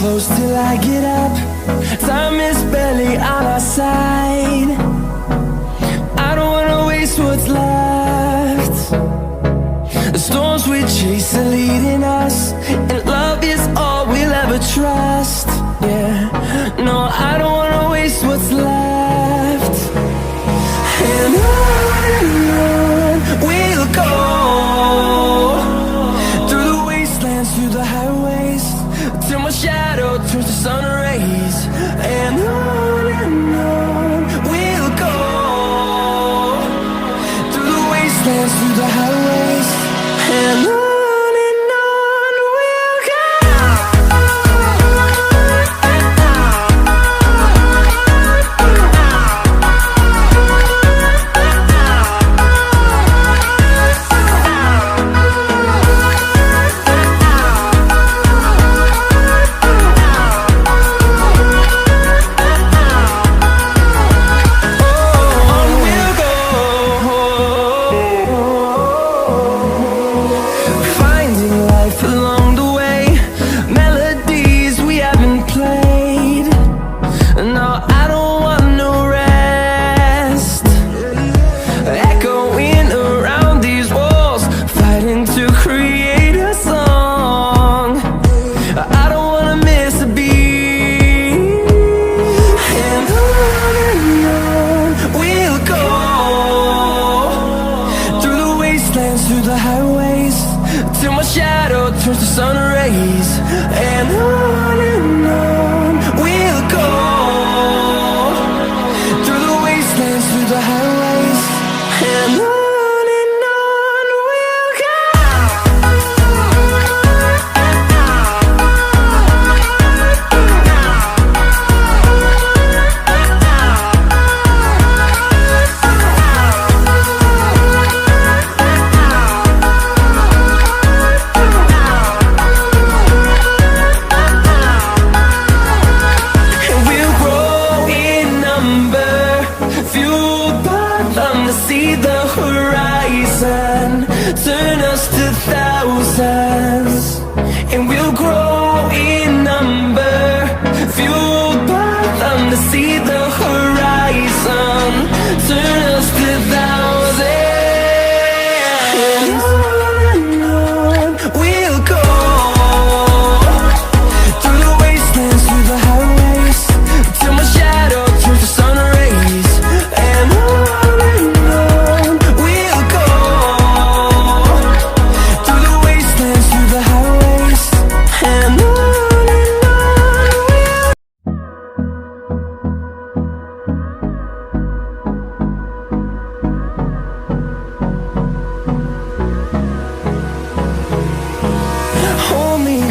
close till I get up. Time is barely on our side. I don't wanna waste what's left. The storms we chase are leading us, and love is all we'll ever trust. Yeah, no, I don't wanna waste what's left. And on we'll go, through the wastelands, through the highways, till my shadow turns to sun rays. And on we'll go, through the wastelands, through the highways, and on. Through the highways, till my shadow turns to sun rays. And on we'll go, through the wastelands, through the highways, and on we'll go. See the horizon, turn us to thousands, and we'll grow in number, fueled by them. To see the horizon, turn us to thousands, and on we'll go, through the wastelands, through the highways, till my shadow turns to sun rays. And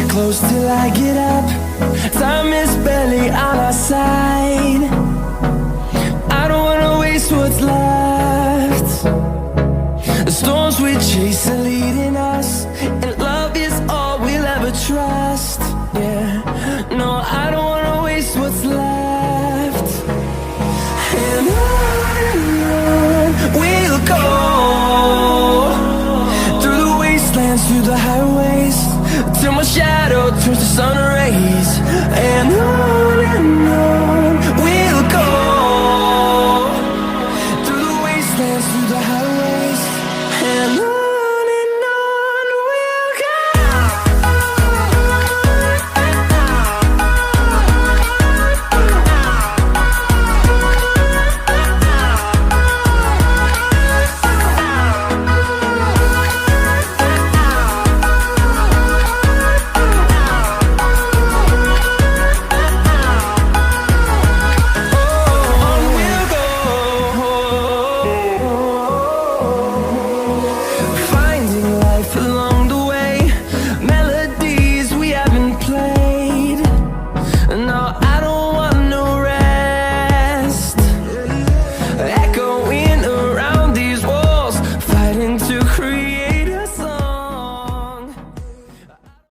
close till I get up. Time is barely on our side. I don't wanna waste what's left. The storms we chase are leading us, and love is all we'll ever trust. Yeah, no, I don't wanna waste what's left. And on we'll go, through the wastelands, through the highways, till my shadow turns to sun rays. And on